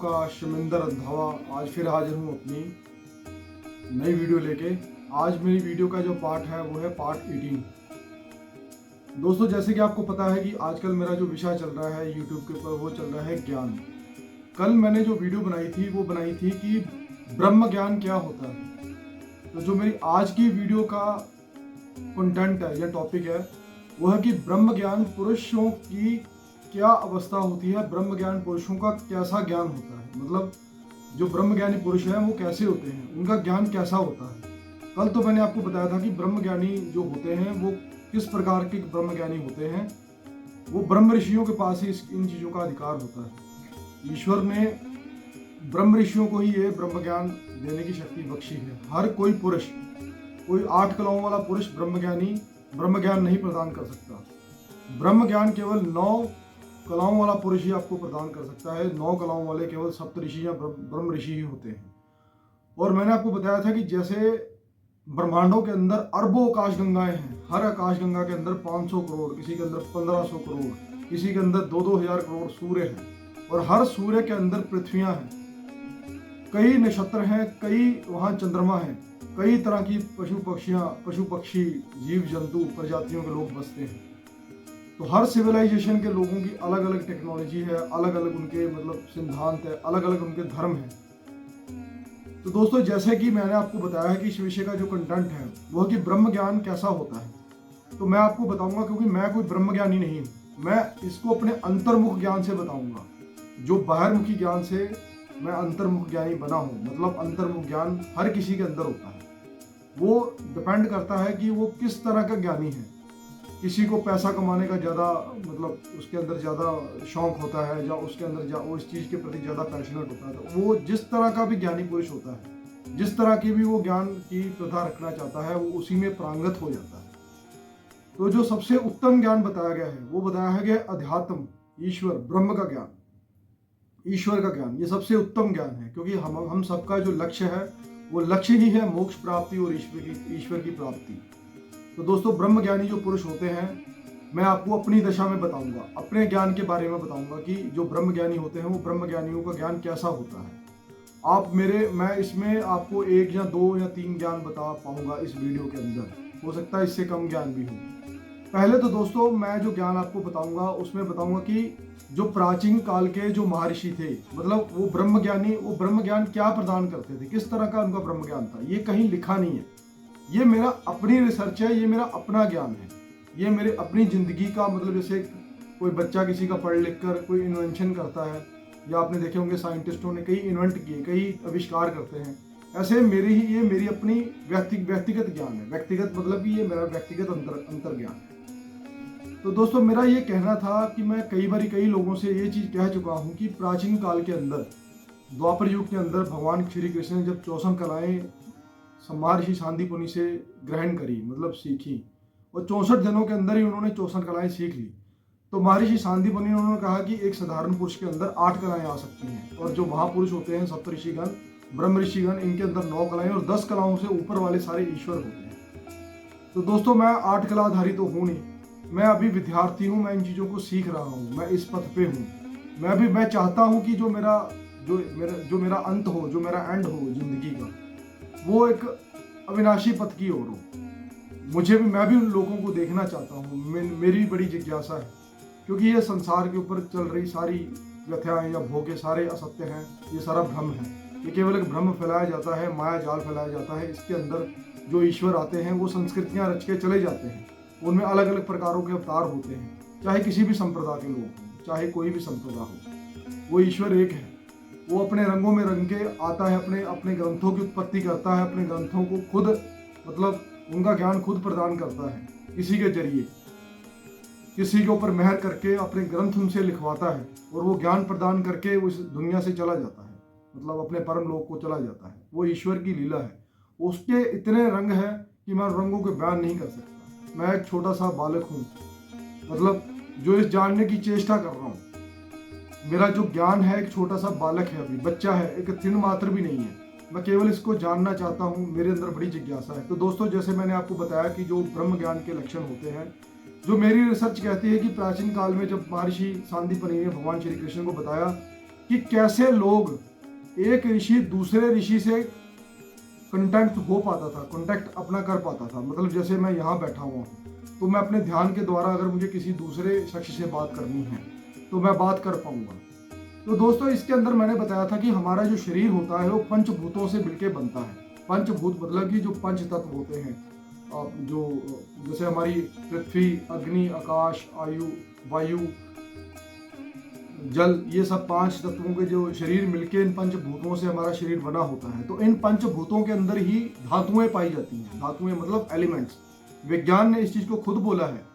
आपका शमिंदर रंधावा आज फिर हाजिर हूँ अपनी नई वीडियो लेके। आज मेरी वीडियो का जो पार्ट है वो है पार्ट 18। दोस्तों, जैसे कि आपको पता है कि आजकल मेरा जो विषय चल रहा है यूट्यूब के ऊपर वो चल रहा है ज्ञान। कल मैंने जो वीडियो बनाई थी वो बनाई थी कि ब्रह्म ज्ञान क्या होता है। तो जो मेरी आज की वीडियो का कंटेंट है या टॉपिक है वो है कि ब्रह्म ज्ञान पुरुषों की क्या अवस्था होती है, ब्रह्म ज्ञान पुरुषों का कैसा ज्ञान होता है, मतलब जो ब्रह्म ज्ञानी पुरुष हैं वो कैसे होते हैं, उनका ज्ञान कैसा होता है। कल तो मैंने आपको बताया था कि ब्रह्म ज्ञानी जो होते हैं वो किस प्रकार के ब्रह्म ज्ञानी होते हैं। वो ब्रह्म ऋषियों के पास ही इन चीज़ों का अधिकार होता है। ईश्वर ने ब्रह्म ऋषियों को ही ये ब्रह्म ज्ञान देने की शक्ति बख्शी है। हर कोई पुरुष, कोई 8 कलाओं वाला पुरुष ब्रह्म ज्ञान नहीं प्रदान कर सकता। ब्रह्म ज्ञान केवल 9 कलाओं वाला पुरुष ही आपको प्रदान कर सकता है। 9 कलाओं वाले केवल सप्त ऋषि या ब्रह्म ऋषि ही होते हैं। और मैंने आपको बताया था कि जैसे ब्रह्मांडों के अंदर अरबों आकाश गंगाएं हैं, हर आकाश गंगा के अंदर 500 करोड़, किसी के अंदर 1500 करोड़, किसी के अंदर 2-2 हजार करोड़ सूर्य हैं, और हर सूर्य के अंदर पृथ्वियां हैं, कई नक्षत्र हैं, कई वहाँ चंद्रमा हैं, कई तरह की पशु पक्षी जीव जंतु प्रजातियों के लोग बसते हैं। तो हर सिविलाइजेशन के लोगों की अलग अलग टेक्नोलॉजी है, अलग अलग उनके मतलब सिद्धांत है, अलग अलग उनके धर्म है। तो दोस्तों, जैसे कि मैंने आपको बताया है कि इस विषय का जो कंटेंट है वो है कि ब्रह्म ज्ञान कैसा होता है। तो मैं आपको बताऊंगा, क्योंकि मैं कोई ब्रह्म ज्ञानी नहीं हूँ, मैं इसको अपने अंतर्मुख ज्ञान से बताऊंगा। जो बाहरमुखी ज्ञान से मैं अंतर्मुख ज्ञानी बना हूँ, मतलब अंतर्मुख ज्ञान हर किसी के अंदर होता है। वो डिपेंड करता है कि वो किस तरह का ज्ञानी है। किसी को पैसा कमाने का ज़्यादा मतलब उसके अंदर ज़्यादा शौक होता है, या उसके अंदर वो इस चीज़ के प्रति ज़्यादा पैशनेट होता है। तो वो जिस तरह का भी ज्ञानी पुरुष होता है, जिस तरह की भी वो ज्ञान की प्रथा रखना चाहता है, वो उसी में प्रांगत हो जाता है। तो जो सबसे उत्तम ज्ञान बताया गया है वो बताया है कि अध्यात्म, ईश्वर, ब्रह्म का ज्ञान, ईश्वर का ज्ञान, ये सबसे उत्तम ज्ञान है। क्योंकि हम सबका जो लक्ष्य है वो लक्ष्य ही है मोक्ष प्राप्ति और ईश्वर की प्राप्ति। तो दोस्तों, ब्रह्म ज्ञानी जो पुरुष होते हैं, मैं आपको अपनी दशा में बताऊंगा, अपने ज्ञान के बारे में बताऊंगा कि जो ब्रह्म ज्ञानी होते हैं वो ब्रह्म ज्ञानियों का ज्ञान कैसा होता है। मैं इसमें आपको 1 या 2 या 3 ज्ञान बता पाऊंगा इस वीडियो के अंदर, हो सकता है इससे कम ज्ञान भी हो। पहले तो दोस्तों, मैं जो ज्ञान आपको बताऊंगा उसमें बताऊंगा कि जो प्राचीन काल के जो महर्षि थे, मतलब वो ब्रह्म ज्ञान क्या प्रदान करते थे, किस तरह का उनका ब्रह्म ज्ञान था। ये कहीं लिखा नहीं है, ये मेरा अपनी रिसर्च है, ये मेरा अपना ज्ञान है, ये मेरे अपनी जिंदगी का, मतलब जैसे कोई बच्चा किसी का पढ़ लिख कर कोई इन्वेंशन करता है, या आपने देखे होंगे साइंटिस्टों ने कई इन्वेंट किए, कई आविष्कार करते हैं, ऐसे ये मेरी अपनी व्यक्तिगत ज्ञान है। व्यक्तिगत मतलब कि ये मेरा व्यक्तिगत अंतर ज्ञान है। तो दोस्तों, मेरा ये कहना था कि मैं कई लोगों से ये चीज़ कह चुका हूँ कि प्राचीन काल के अंदर, द्वापर युग के अंदर भगवान श्री कृष्ण ने जब 64 कलाएं महर्षि सांदीपनि से ग्रहण करी, मतलब सीखी, और 64 दिनों के अंदर ही उन्होंने 64 कलाएं सीख ली। तो महर्षि सांदीपनि ने उन्होंने कहा कि एक साधारण पुरुष के अंदर 8 कलाएं आ सकती हैं, और जो महापुरुष होते हैं सप्तऋषिगण, ब्रह्म ऋषिगण, इनके अंदर 9 कलाएं, और 10 कलाओं से ऊपर वाले सारे ईश्वर होते हैं। तो दोस्तों, मैं 8 कलाधारी तो हूँ नहीं, मैं अभी विद्यार्थी हूँ, मैं इन चीज़ों को सीख रहा हूँ, मैं इस पथ पे हूँ। मैं चाहता हूँ कि जो मेरा अंत हो, जो मेरा एंड हो जिंदगी का, वो एक अविनाशी पथ की ओर हो। मैं भी उन लोगों को देखना चाहता हूँ। मेरी बड़ी जिज्ञासा है, क्योंकि ये संसार के ऊपर चल रही सारी व्यथाएं या भोगे सारे असत्य हैं, ये सारा भ्रम है। ये केवल एक भ्रम फैलाया जाता है, माया जाल फैलाया जाता है। इसके अंदर जो ईश्वर आते हैं वो संस्कृतियाँ रच के चले जाते हैं, उनमें अलग अलग प्रकारों के अवतार होते हैं, चाहे किसी भी संप्रदाय के लोग हों, चाहे कोई भी संप्रदाय हो, वो ईश्वर एक है। वो अपने रंगों में रंग के आता है, अपने ग्रंथों की उत्पत्ति करता है, अपने ग्रंथों को खुद, मतलब उनका ज्ञान खुद प्रदान करता है, किसी के जरिए, किसी के ऊपर मेहर करके अपने ग्रंथ उनसे लिखवाता है, और वो ज्ञान प्रदान करके उस दुनिया से चला जाता है, मतलब अपने परम लोक को चला जाता है। वो ईश्वर की लीला है। उसके इतने रंग हैं कि मैं रंगों को बयान नहीं कर सकता। मैं एक छोटा सा बालक हूँ, मतलब जो इस जानने की चेष्टा कर रहा हूँ। मेरा जो ज्ञान है एक छोटा सा बालक है, अभी बच्चा है, एक तिन मात्र भी नहीं है। मैं केवल इसको जानना चाहता हूँ, मेरे अंदर बड़ी जिज्ञासा है। तो दोस्तों, जैसे मैंने आपको बताया कि जो ब्रह्म ज्ञान के लक्षण होते हैं, जो मेरी रिसर्च कहती है कि प्राचीन काल में जब महर्षि सांदीपनि ने भगवान श्री कृष्ण को बताया कि कैसे लोग एक ऋषि दूसरे ऋषि से कांटेक्ट हो पाता था, कांटेक्ट अपना कर पाता था। मतलब जैसे मैं यहाँ बैठा हुआ हूँ तो मैं अपने ध्यान के द्वारा अगर मुझे किसी दूसरे शख्स से बात करनी है तो मैं बात कर पाऊंगा। तो दोस्तों इसके अंदर मैंने बताया था कि हमारा जो शरीर होता है वो पंचभूतों से मिलकर बनता है। पंचभूत मतलब कि जो पंच तत्व होते हैं, जो जैसे हमारी पृथ्वी, अग्नि, आकाश, आयु, वायु, जल, ये सब 5 तत्वों के जो शरीर मिलके इन पंचभूतों से हमारा शरीर बना होता है। तो इन पंचभूतों के अंदर ही धातुएं पाई जाती हैं। धातुएं मतलब एलिमेंट्स। विज्ञान ने इस चीज को खुद बोला है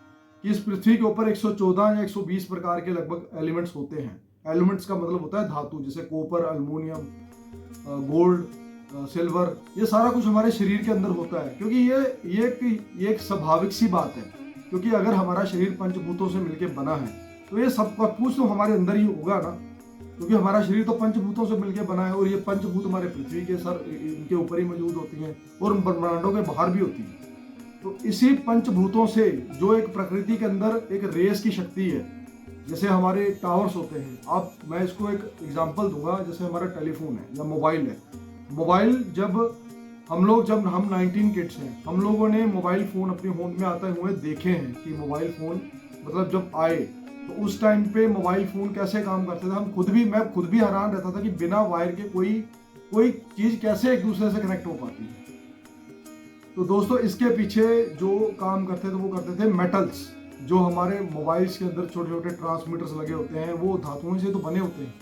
कि इस पृथ्वी के ऊपर 114 या 120 प्रकार के लगभग एलिमेंट्स होते हैं। एलिमेंट्स का मतलब होता है धातु, जैसे कॉपर, अल्मोनियम, गोल्ड, सिल्वर, ये सारा कुछ हमारे शरीर के अंदर होता है। क्योंकि ये एक स्वाभाविक सी बात है, क्योंकि अगर हमारा शरीर पंचभूतों से मिलकर बना है तो ये सब कुछ तो हमारे अंदर ही होगा ना, क्योंकि हमारा शरीर तो पंचभूतों से मिलकर बना है। और ये पंचभूत हमारे पृथ्वी के इनके ऊपर ही मौजूद होती हैं और ब्रह्मांडों के बाहर भी होती है। तो इसी पंचभूतों से जो एक प्रकृति के अंदर एक रेस की शक्ति है, जैसे हमारे टावर्स होते हैं। मैं इसको एक एग्जांपल दूंगा, जैसे हमारा टेलीफोन है या मोबाइल है। मोबाइल जब हम 19 किड्स हैं, हम लोगों ने मोबाइल फ़ोन अपने होम में आते हुए देखे हैं कि मोबाइल फ़ोन मतलब जब आए तो उस टाइम पे मोबाइल फ़ोन कैसे काम करते थे। मैं खुद भी हैरान रहता था कि बिना वायर के कोई चीज़ कैसे एक दूसरे से कनेक्ट हो पाती है। तो दोस्तों इसके पीछे जो काम करते थे वो करते थे मेटल्स। जो हमारे मोबाइल्स के अंदर छोटे छोटे ट्रांसमीटर्स लगे होते हैं वो धातुओं से तो बने होते हैं।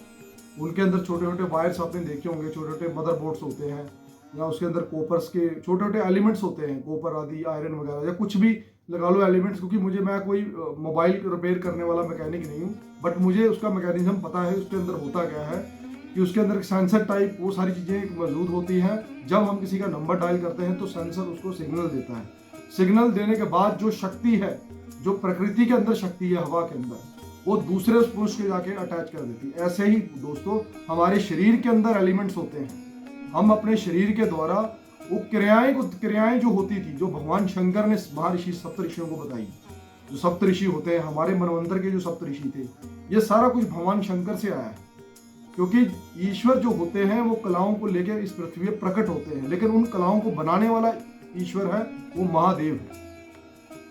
उनके अंदर छोटे छोटे वायर्स आपने देखे होंगे, छोटे छोटे मदरबोर्ड्स होते हैं, या उसके अंदर कॉपर्स के छोटे छोटे एलिमेंट्स होते हैं, कॉपर आदि, आयरन वगैरह, या कुछ भी लगा लो एलिमेंट्स। क्योंकि मैं कोई मोबाइल रिपेयर करने वाला मैकेनिक नहीं हूँ, बट मुझे उसका मैकेनिज्म पता है उसके अंदर होता क्या है। कि उसके अंदर सेंसर टाइप वो सारी चीज़ें मौजूद होती हैं। जब हम किसी का नंबर डायल करते हैं तो सेंसर उसको सिग्नल देता है। सिग्नल देने के बाद जो शक्ति है, जो प्रकृति के अंदर शक्ति है हवा के अंदर, वो दूसरे पुरुष के जाके अटैच कर देती है। ऐसे ही दोस्तों हमारे शरीर के अंदर एलिमेंट्स होते हैं। हम अपने शरीर के द्वारा वो क्रियाएं जो होती थी, जो भगवान शंकर ने महर्षि सप्तऋषियों को बताई। जो सप्तऋषि होते हैं हमारे मनवंतर के, जो सप्तऋषि थे, ये सारा कुछ भगवान शंकर से आया है। क्योंकि ईश्वर जो होते हैं वो कलाओं को लेकर इस पृथ्वी पर प्रकट होते हैं, लेकिन उन कलाओं को बनाने वाला ईश्वर है वो महादेव है।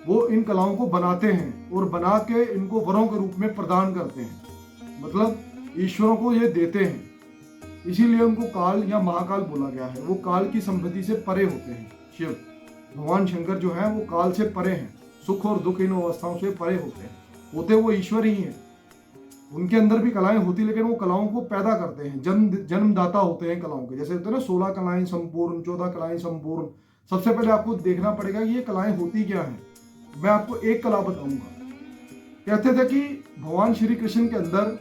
वो इन कलाओं को बनाते हैं और बना के इनको वरों के रूप में प्रदान करते हैं। मतलब ईश्वरों को ये देते हैं, इसीलिए उनको काल या महाकाल बोला गया है। वो काल की संपत्ति से परे होते हैं। शिव भगवान शंकर जो है वो काल से परे हैं, सुख और दुख इन अवस्थाओं से परे होते हैं। होते वो ईश्वर ही हैं। उनके अंदर भी कलाएं होती, लेकिन वो कलाओं को पैदा करते हैं, जन्मदाता होते हैं कलाओं के। जैसे होते हैं ना 16 कलाएं संपूर्ण, 14 कलाएं संपूर्ण। सबसे पहले आपको देखना पड़ेगा कि ये कलाएं होती क्या हैं। मैं आपको एक कला बताऊंगा। कहते थे कि भगवान श्री कृष्ण के अंदर,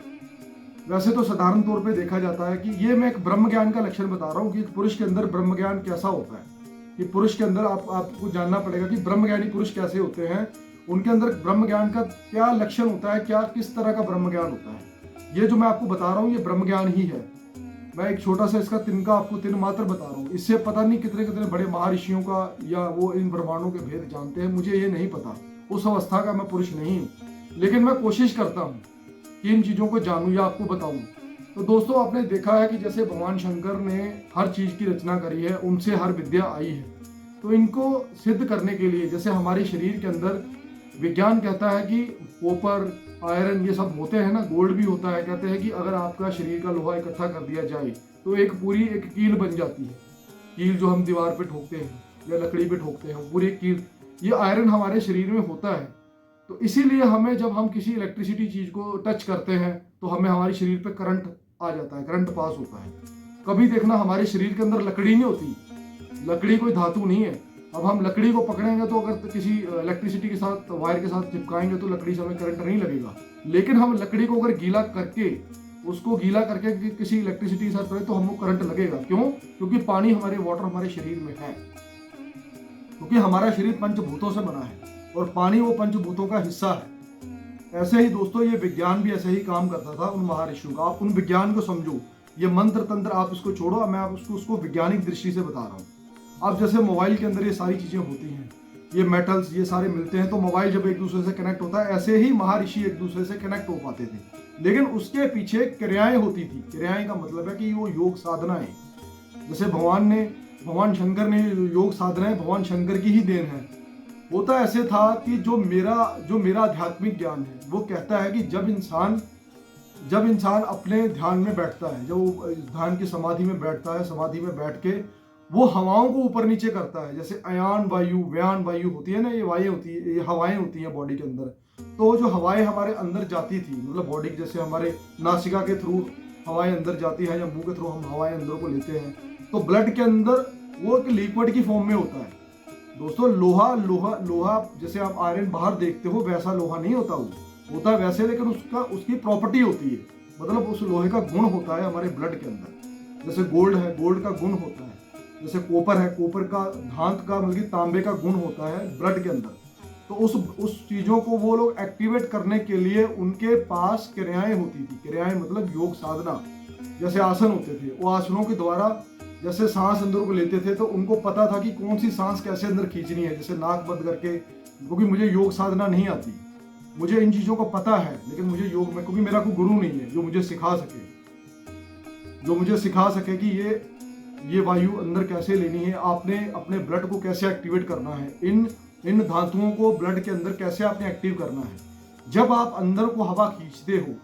वैसे तो साधारण तौर पे देखा जाता है कि ये मैं एक ब्रह्म ज्ञान का लक्षण बता रहा हूँ कि पुरुष के अंदर ब्रह्म ज्ञान कैसा होता है। कि पुरुष के अंदर आपको जानना पड़ेगा कि ब्रह्मज्ञानी पुरुष कैसे होते हैं, उनके अंदर ब्रह्म ज्ञान का क्या लक्षण होता है, क्या किस तरह का ब्रह्म ज्ञान होता है। ये जो मैं आपको बता रहा हूँ ये ब्रह्म ज्ञान ही है। मैं एक छोटा सा इसका तिनका आपको तिन मात्र बता रहा हूँ। इससे पता नहीं कितने कितने बड़े महर्षियों का या वो इन ब्रह्मांडों के भेद जानते हैं, मुझे ये नहीं पता। उस अवस्था का मैं पुरुष नहीं हूँ, लेकिन मैं कोशिश करता हूँ कि इन चीज़ों को जानूँ या आपको बताऊँ। तो दोस्तों आपने देखा है कि जैसे भगवान शंकर ने हर चीज़ की रचना करी है, उनसे हर विद्या आई है। तो इनको सिद्ध करने के लिए, जैसे हमारे शरीर के अंदर विज्ञान कहता है कि कॉपर, आयरन ये सब होते हैं ना, गोल्ड भी होता है। कहते हैं कि अगर आपका शरीर का लोहा इकट्ठा कर दिया जाए तो एक पूरी एक कील बन जाती है। कील जो हम दीवार पे ठोकते हैं या लकड़ी पे ठोकते हैं, पूरी कील, ये आयरन हमारे शरीर में होता है। तो इसीलिए हमें जब हम किसी इलेक्ट्रिसिटी चीज़ को टच करते हैं तो हमें हमारे शरीर पे करंट आ जाता है, करंट पास होता है। कभी देखना हमारे शरीर के अंदर लकड़ी नहीं होती, लकड़ी कोई धातु नहीं है। अब हम लकड़ी को पकड़ेंगे तो अगर किसी इलेक्ट्रिसिटी के साथ, वायर के साथ चिपकाएंगे तो लकड़ी से हमें करंट नहीं लगेगा। लेकिन हम लकड़ी को अगर गीला करके, उसको गीला करके किसी इलेक्ट्रिसिटी के साथ करें तो हमको करंट लगेगा। क्यों? क्योंकि पानी, वाटर हमारे शरीर में है, क्योंकि हमारा शरीर पंचभूतों से बना है और पानी वो पंचभूतों का हिस्सा है। ऐसे ही दोस्तों ये विज्ञान भी ऐसे ही काम करता था उन महर्षियों का। आप उन विज्ञान को समझो, ये मंत्र तंत्र आप इसको छोड़ो, मैं आप उसको वैज्ञानिक दृष्टि से बता रहा हूँ। अब जैसे मोबाइल के अंदर ये सारी चीज़ें होती हैं, ये मेटल्स ये सारे मिलते हैं तो मोबाइल जब एक दूसरे से कनेक्ट होता है, ऐसे ही महर्षि एक दूसरे से कनेक्ट हो पाते थे। लेकिन उसके पीछे क्रियाएं होती थी। क्रियाएं का मतलब है कि वो योग साधना है। जैसे भगवान शंकर ने योग साधना है, भगवान शंकर की ही देन है। होता ऐसे था कि जो मेरा आध्यात्मिक ज्ञान है वो कहता है कि जब इंसान अपने ध्यान में बैठता है, जब वो ध्यान की समाधि में बैठता है, समाधि में बैठ के वो हवाओं को ऊपर नीचे करता है, जैसे अयान वायु व्यान वायु होती है ना, ये वायु होती है, ये हवाएं होती हैं बॉडी के अंदर। तो जो हवाएं हमारे अंदर जाती थी, मतलब बॉडी जैसे हमारे नासिका के थ्रू हवाएं अंदर जाती हैं या मुंह के थ्रू हम हवाएं अंदर को लेते हैं, तो ब्लड के अंदर वो एक लिक्विड की फॉर्म में होता है। दोस्तों लोहा जैसे आप आयरन बाहर देखते हो वैसा लोहा नहीं होता, वो होता है वैसे, लेकिन उसकी प्रॉपर्टी होती है, मतलब उस लोहे का गुण होता है हमारे ब्लड के अंदर। जैसे गोल्ड है, गोल्ड का गुण होता है। जैसे कोपर है, कोपर का धांत का मतलब तांबे का गुण होता है ब्लड के अंदर। तो उस चीजों को वो लोग एक्टिवेट करने के लिए उनके पास क्रियाएं होती थी। क्रियाएं मतलब योग साधना। जैसे आसन होते थे, वो आसनों के द्वारा जैसे सांस अंदर को लेते थे तो उनको पता था कि कौन सी सांस कैसे अंदर खींचनी है, जैसे नाक बंद करके। क्योंकि मुझे योग साधना नहीं आती, मुझे इन चीजों को पता है, लेकिन मुझे योग में, क्योंकि मेरा कोई गुरु नहीं है जो मुझे सिखा सके कि ये वायु अंदर कैसे लेनी है, आपने अपने ब्लड को कैसे एक्टिवेट करना है, इन धातुओं को ब्लड के अंदर कैसे आपने एक्टिव करना है। जब आप अंदर को हवा खींचते हो,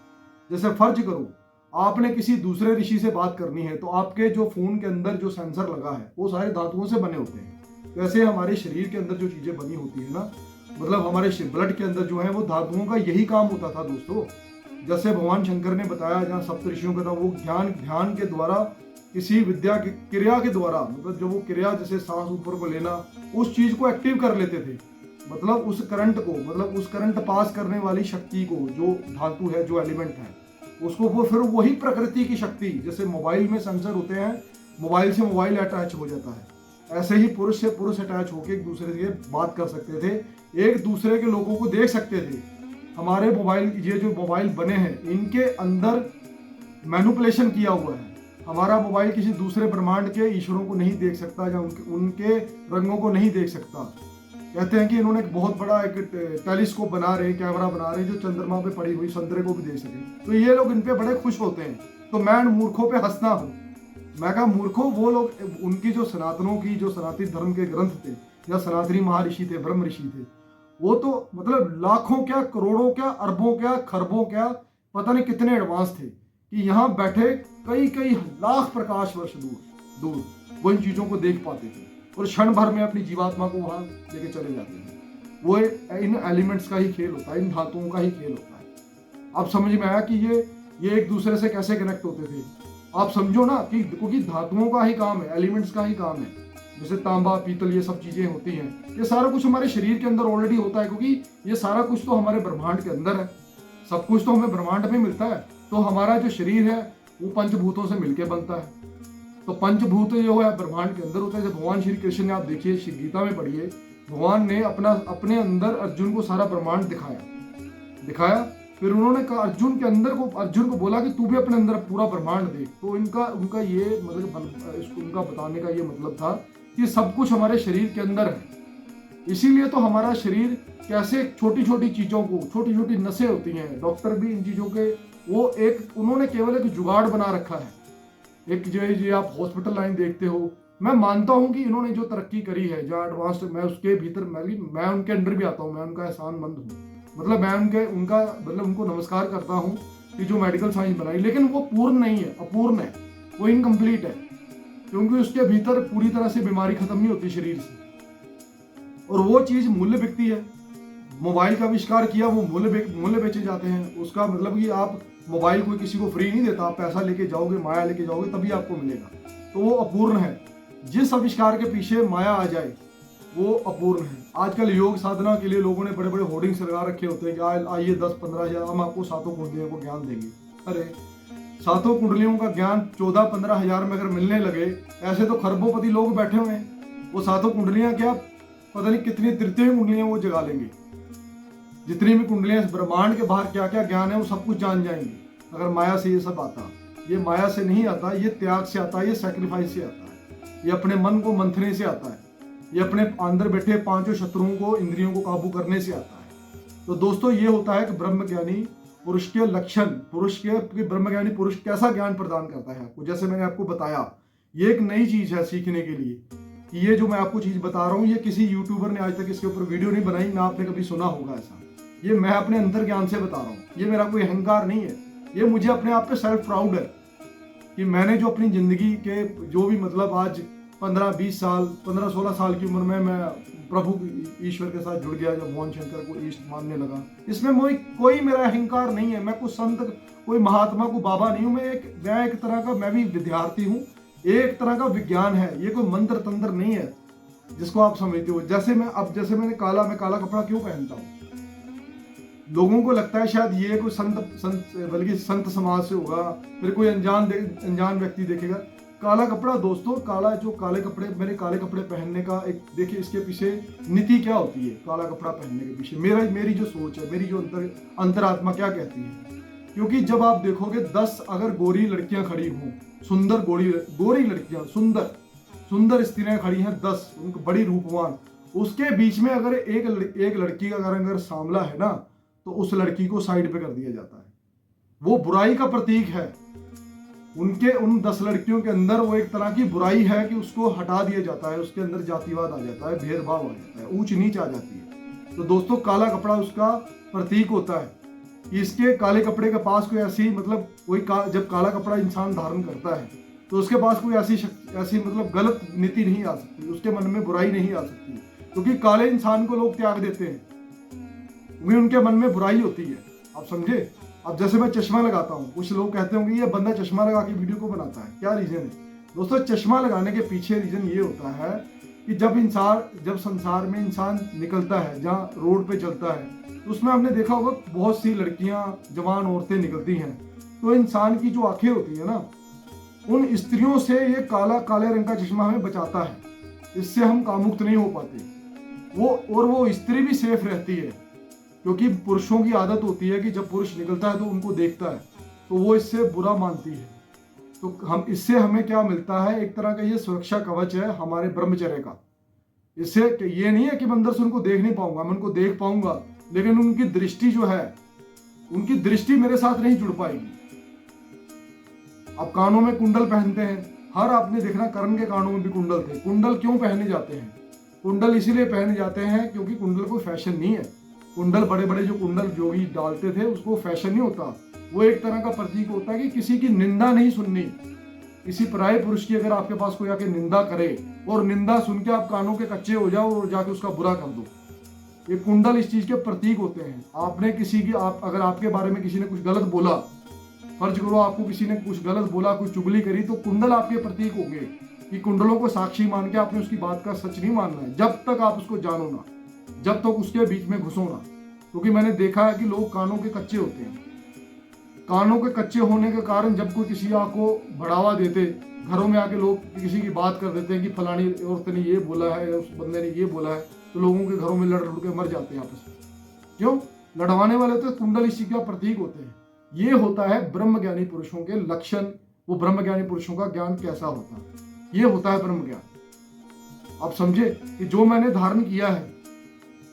जैसे फर्ज करो आपने किसी दूसरे ऋषि से बात करनी है, तो आपके जो फोन के अंदर जो सेंसर लगा है वो सारे धातुओं से बने होते हैं। वैसे हमारे शरीर के अंदर जो चीजें बनी होती है ना, मतलब हमारे ब्लड के अंदर जो है वो धातुओं का यही काम होता था दोस्तों। जैसे भगवान शंकर ने बताया, जहाँ सप्तऋषियों का था, वो ध्यान के द्वारा, किसी विद्या की क्रिया के द्वारा, मतलब जो वो क्रिया जैसे सांस ऊपर को लेना, उस चीज को एक्टिव कर लेते थे। मतलब उस करंट पास करने वाली शक्ति को, जो धातु है, जो एलिमेंट है, उसको वो फिर वही प्रकृति की शक्ति, जैसे मोबाइल में सेंसर होते हैं, मोबाइल से मोबाइल अटैच हो जाता है, ऐसे ही पुरुष से पुरुष अटैच होकर एक दूसरे से बात कर सकते थे, एक दूसरे के लोगों को देख सकते थे। हमारे मोबाइल, ये जो मोबाइल बने हैं, इनके अंदर मैनिपुलेशन किया हुआ है। हमारा मोबाइल किसी दूसरे ब्रह्मांड के ईश्वरों को नहीं देख सकता या उनके रंगों को नहीं देख सकता। कहते हैं कि इन्होंने एक बहुत बड़ा एक टेलीस्कोप बना रहे, कैमरा बना रहे, जो चंद्रमा पे पड़ी हुई संतरे को भी देख सके। तो ये लोग इन पे बड़े खुश होते हैं। तो मैं मूर्खों पे हंसना हूँ। मैं कहा मूर्खों, वो लोग, उनकी जो सनातनों की, जो सनातनी धर्म के ग्रंथ थे या सनातनी महर्षि थे, ब्रह्म ऋषि थे, वो तो मतलब लाखों क्या, करोड़ों क्या, अरबों क्या, खरबों क्या, पता नहीं कितने एडवांस थे कि यहाँ बैठे कई लाख प्रकाश वर्ष दूर वो इन चीजों को देख पाते थे और क्षण भर में अपनी जीवात्मा को वहां लेके चले जाते हैं। वो इन एलिमेंट्स का ही खेल होता है, इन धातुओं का ही खेल होता है। अब समझ में आया कि ये एक दूसरे से कैसे कनेक्ट होते थे। आप समझो ना कि क्योंकि धातुओं का ही काम है, एलिमेंट्स का ही काम है। जैसे तांबा, पीतल, ये सब चीजें होती हैं, ये सारा कुछ हमारे शरीर के अंदर ऑलरेडी होता है, क्योंकि ये सारा कुछ तो हमारे ब्रह्मांड के अंदर है। सब कुछ तो हमें ब्रह्मांड में मिलता है। तो हमारा जो शरीर है वो पंचभूतों से मिलकर बनता है। तो पंचभूत जो है ब्रह्मांड के अंदर होता है। जब भगवान श्री कृष्ण ने, आप देखिए श्री गीता में पढ़िए, भगवान ने अपने अंदर अर्जुन को सारा ब्रह्मांड दिखाया। फिर उन्होंने कहा अर्जुन को बोला कि तू भी अपने अंदर पूरा ब्रह्मांड देख। तो उनका ये मतलब उनका बताने का ये मतलब था कि सब कुछ हमारे शरीर के अंदर है। इसीलिए तो हमारा शरीर कैसे छोटी छोटी चीजों को, छोटी छोटी नसें होती हैं, डॉक्टर भी इन चीजों के, वो उन्होंने केवल एक जुगाड़ बना रखा है। एक जो आप हॉस्पिटल लाइन देखते हो, मैं मानता हूं कि इन्होंने जो तरक्की करी है, जो एडवांस्ड, मैं उसके भीतर मैं उनके अंडर भी आता हूं, मैं उनका एहसानमंद हूँ। मतलब मैं उनको नमस्कार करता हूँ कि जो मेडिकल साइंस बनाई, लेकिन वो पूर्ण नहीं है, अपूर्ण है, वो इनकम्प्लीट है, क्योंकि उसके भीतर पूरी तरह से बीमारी खत्म नहीं होती शरीर से। और वो चीज मूल्य बिकती है। मोबाइल का आविष्कार किया, वो मूल्य बेचे जाते हैं। उसका मतलब कि आप मोबाइल कोई किसी को फ्री नहीं देता, आप पैसा लेके जाओगे, माया लेके जाओगे, तभी आपको मिलेगा। तो वो अपूर्ण है। जिस आविष्कार के पीछे माया आ जाए वो अपूर्ण है। आजकल योग साधना के लिए लोगों ने बड़े बड़े होर्डिंग्स लगा रखे होते हैं कि आइए 10-15 हजार हम आपको 7 कुंडलियों को ज्ञान देंगे। अरे 7 कुंडलियों का ज्ञान 14-15 हजार में अगर मिलने लगे, ऐसे तो खरबोपति लोग बैठे हुए हैं, वो 7 कुंडलियां क्या पता नहीं कितनी तृतीय कुंडलियां वो जगा लेंगे। जितनी भी कुंडलियां इस ब्रह्मांड के बाहर क्या क्या ज्ञान है वो सब कुछ जान जाएंगे, अगर माया से ये सब आता। ये माया से नहीं आता, ये त्याग से आता है, ये सैक्रिफाइस से आता है, ये अपने मन को मंथने से आता है। ये अपने अंदर बैठे पांचों शत्रुओं को, इंद्रियों को काबू करने से आता है। तो दोस्तों ये होता है कि ब्रह्मज्ञानी पुरुष के लक्षण, पुरुष के ब्रह्मज्ञानी पुरुष कैसा ज्ञान प्रदान करता है आपको। जैसे मैंने आपको बताया, ये एक नई चीज है सीखने के लिए कि ये जो मैं आपको चीज बता रहा हूँ, ये किसी यूट्यूबर ने आज तक इसके ऊपर वीडियो नहीं बनाई, ना आपने कभी सुना होगा ऐसा। ये मैं अपने अंतर ज्ञान से बता रहा हूँ, ये मेरा कोई अहंकार नहीं है, ये मुझे अपने आप पे सेल्फ प्राउड है कि मैंने जो अपनी जिंदगी के जो भी मतलब आज 15-20 साल, 15-16 साल की उम्र में मैं प्रभु ईश्वर के साथ जुड़ गया, जब भगवान शंकर को ईष्ट मानने लगा, इसमें कोई मेरा अहंकार नहीं है। मैं कुछ संत, कोई महात्मा, को बाबा नहीं हूँ। मैं एक तरह का, मैं भी विद्यार्थी हूँ, एक तरह का विज्ञान है, ये कोई मंत्र तंत्र नहीं है जिसको आप समझते हो। जैसे मैंने मैं काला कपड़ा क्यों पहनता हूँ, लोगों को लगता है शायद ये कोई बल्कि संत समाज से होगा, फिर कोई अनजान व्यक्ति देखेगा। काला कपड़ा दोस्तों, मेरे काले कपड़े पहनने का एक देखिए, इसके पीछे नीति क्या होती है। काला कपड़ा पहनने के पीछे मेरी जो सोच है, मेरी जो अंतरात्मा क्या कहती है। क्योंकि जब आप देखोगे 10 अगर गोरी लड़कियां खड़ी हों, सुंदर गोरी लड़कियां, सुंदर स्त्रियां खड़ी हैं 10, उनको बड़ी रूपवान, उसके बीच में अगर एक लड़की का अगर सांवला है ना, तो उस लड़की को साइड पे कर दिया जाता है। वो बुराई का प्रतीक है। उन 10 लड़कियों के अंदर वो एक तरह की बुराई है कि उसको हटा दिया जाता है, उसके अंदर जातिवाद आ जाता है, भेदभाव आ जाता है, ऊंच नीच आ जाती है। तो दोस्तों काला कपड़ा उसका प्रतीक होता है। इसके काले कपड़े के पास कोई ऐसी मतलब जब काला कपड़ा इंसान धारण करता है तो उसके पास कोई ऐसी मतलब गलत नीति नहीं आ सकती, उसके मन में बुराई नहीं आ सकती, क्योंकि काले इंसान को लोग त्याग देते हैं, क्योंकि उनके मन में बुराई होती है। आप समझे। अब जैसे मैं चश्मा लगाता हूँ, कुछ लोग कहते होंगे ये बंदा चश्मा लगा के वीडियो को बनाता है, क्या रीजन है दोस्तों। चश्मा लगाने के पीछे रीजन ये होता है कि जब संसार में इंसान निकलता है, जहाँ रोड पे चलता है, तो उसमें आपने देखा होगा बहुत सी लड़कियां, जवान औरतें निकलती हैं, तो इंसान की जो आंखें होती है ना, उन स्त्रियों से ये काले रंग का चश्मा हमें बचाता है। इससे हम कामुक्त नहीं हो पाते। वो स्त्री भी सेफ रहती है, क्योंकि पुरुषों की आदत होती है कि जब पुरुष निकलता है तो उनको देखता है, तो वो इससे बुरा मानती है। तो इससे हमें क्या मिलता है, एक तरह का ये सुरक्षा कवच है हमारे ब्रह्मचर्य का। इससे ये नहीं है कि मैं अंदर से उनको देख नहीं पाऊंगा, मैं उनको देख पाऊंगा, लेकिन उनकी दृष्टि जो है, उनकी दृष्टि मेरे साथ नहीं जुड़ पाएगी। अब कानों में कुंडल पहनते हैं, आपने देखना कर्ण के कानों में भी कुंडल थे। कुंडल क्यों पहने जाते हैं? कुंडल इसीलिए पहने जाते हैं क्योंकि कुंडल कोई फैशन नहीं है। कुंडल बड़े बड़े जो कुंडल जोगी डालते थे, उसको फैशन नहीं होता, वो एक तरह का प्रतीक होता है कि किसी की निंदा नहीं सुननी। किसी पराये पुरुष की अगर आपके पास कोई आके निंदा करे और निंदा सुन के आप कानों के कच्चे हो जाओ और जाके उसका बुरा कर दो, ये कुंडल इस चीज के प्रतीक होते हैं। आपने अगर आपके बारे में किसी ने कुछ गलत बोला, फर्ज करो आपको किसी ने कुछ गलत बोला, कुछ चुगली करी, तो कुंडल आपके प्रतीक होंगे कि कुंडलों को साक्षी मान के आपने उसकी बात का सच नहीं मानना है, जब तक आप उसको जानो ना, जब तक उसके बीच में घुसो ना। क्योंकि मैंने देखा है कि लोग कानों के कच्चे होते हैं। कानों के कच्चे होने के कारण जब कोई किसी को बढ़ावा देते, घरों में आके लोग किसी की बात कर देते हैं कि फलानी औरत ने ये बोला है, उस बंदे ने ये बोला है, तो लोगों के घरों में लड़ के मर जाते हैं आपस में। क्यों? लड़वाने वाले तो कुंडल इसी का प्रतीक होते हैं। ये होता है ब्रह्मज्ञानी पुरुषों के लक्षण। वो ब्रह्मज्ञानी पुरुषों का ज्ञान कैसा होता है, ये होता है ब्रह्म ज्ञान। आप समझे कि जो मैंने धारण किया है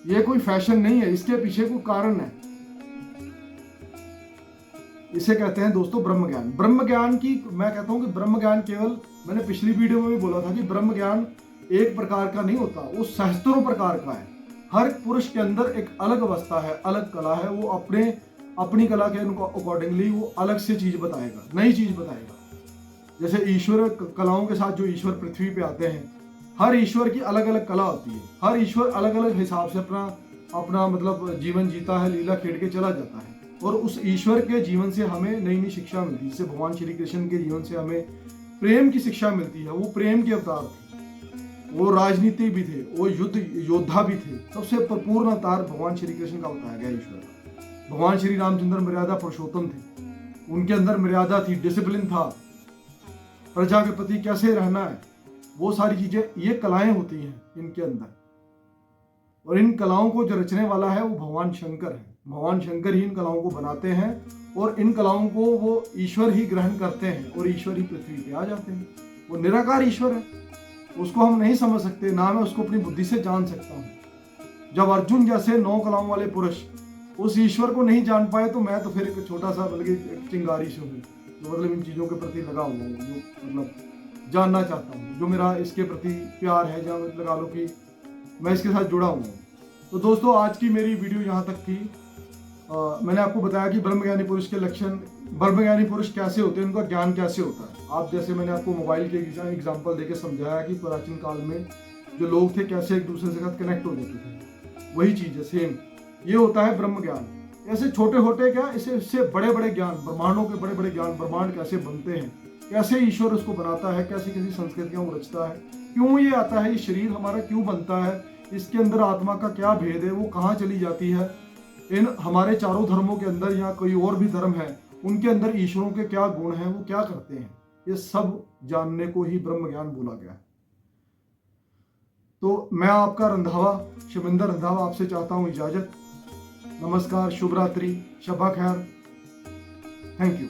ये कोई फैशन नहीं है, इसके पीछे कोई कारण है। इसे कहते हैं दोस्तों ब्रह्म ज्ञान। ब्रह्म ज्ञान की मैं कहता हूं कि ब्रह्म ज्ञान केवल, मैंने पिछली वीडियो में भी बोला था कि ब्रह्म ज्ञान एक प्रकार का नहीं होता, वो सहस्त्रों प्रकार का है। हर पुरुष के अंदर एक अलग अवस्था है, अलग कला है। वो अपनी कला के अकॉर्डिंगली वो अलग से चीज बताएगा, नई चीज बताएगा। जैसे ईश्वर कलाओं के साथ जो ईश्वर पृथ्वी पे आते हैं, हर ईश्वर की अलग अलग कला होती है। हर ईश्वर अलग अलग हिसाब से अपना मतलब जीवन जीता है, लीला खेल के चला जाता है। और उस ईश्वर के जीवन से हमें नई नई शिक्षा मिलती है। जैसे भगवान श्री कृष्ण के जीवन से हमें प्रेम की शिक्षा मिलती है। वो प्रेम के अवतार थे, वो राजनीति भी थे, वो योद्धा भी थे। सबसे पूर्ण अवतार भगवान श्री कृष्ण का बताया गया ईश्वर का। भगवान श्री रामचंद्र मर्यादा पुरुषोत्तम थे, उनके अंदर मर्यादा थी, डिसिप्लिन था, प्रजा के प्रति कैसे रहना है, वो सारी चीजें, ये कलाएं होती हैं इनके अंदर। और इन कलाओं को जो रचने वाला है वो भगवान शंकर है। भगवान शंकर ही इन कलाओं को बनाते हैं और इन कलाओं को वो ईश्वर ही ग्रहण करते हैं और ईश्वर ही पृथ्वी पे आ जाते हैं। वो निराकार ईश्वर है। उसको हम नहीं समझ सकते, ना मैं उसको अपनी बुद्धि से जान सकता हूँ। जब अर्जुन जैसे 9 कलाओं वाले पुरुष उस ईश्वर को नहीं जान पाए, तो मैं तो फिर एक छोटा सा बल्कि एक चिंगारी से हूँ, जो मतलब इन चीज़ों के प्रति लगा हुआ हूँ, जो मतलब जानना चाहता हूँ, जो मेरा इसके प्रति प्यार है, जहाँ लगा लो कि मैं इसके साथ जुड़ा हुआ हूँ। तो दोस्तों, आज की मेरी वीडियो यहाँ तक थी। मैंने आपको बताया कि ब्रह्मज्ञानी पुरुष के लक्षण, ब्रह्मज्ञानी पुरुष कैसे होते हैं, उनका ज्ञान कैसे होता है। आप जैसे मैंने आपको मोबाइल के एग्जाम्पल देके समझाया कि प्राचीन काल में जो लोग थे कैसे एक दूसरे के साथ कनेक्ट हो जाते थे, वही चीज़ है सेम। ये होता है ब्रह्म ज्ञान। ऐसे छोटे छोटे क्या, इससे बड़े बड़े ज्ञान, ब्रह्मांडों के बड़े बड़े ज्ञान, ब्रह्मांड कैसे बनते हैं, कैसे ईश्वर उसको बनाता है, कैसी कैसी संस्कृतियां वो रचता है, क्यों ये आता है, ये शरीर हमारा क्यों बनता है, इसके अंदर आत्मा का क्या भेद है, वो कहाँ चली जाती है, इन हमारे चारों धर्मों के अंदर या कोई और भी धर्म है उनके अंदर ईश्वरों के क्या गुण हैं, वो क्या करते हैं, ये सब जानने को ही ब्रह्म ज्ञान बोला गया है। तो मैं आपका रंधावा, शमिंदर रंधावा, आपसे चाहता हूं इजाजत। नमस्कार, शुभ रात्रि, शब्बा खैर, थैंक यू।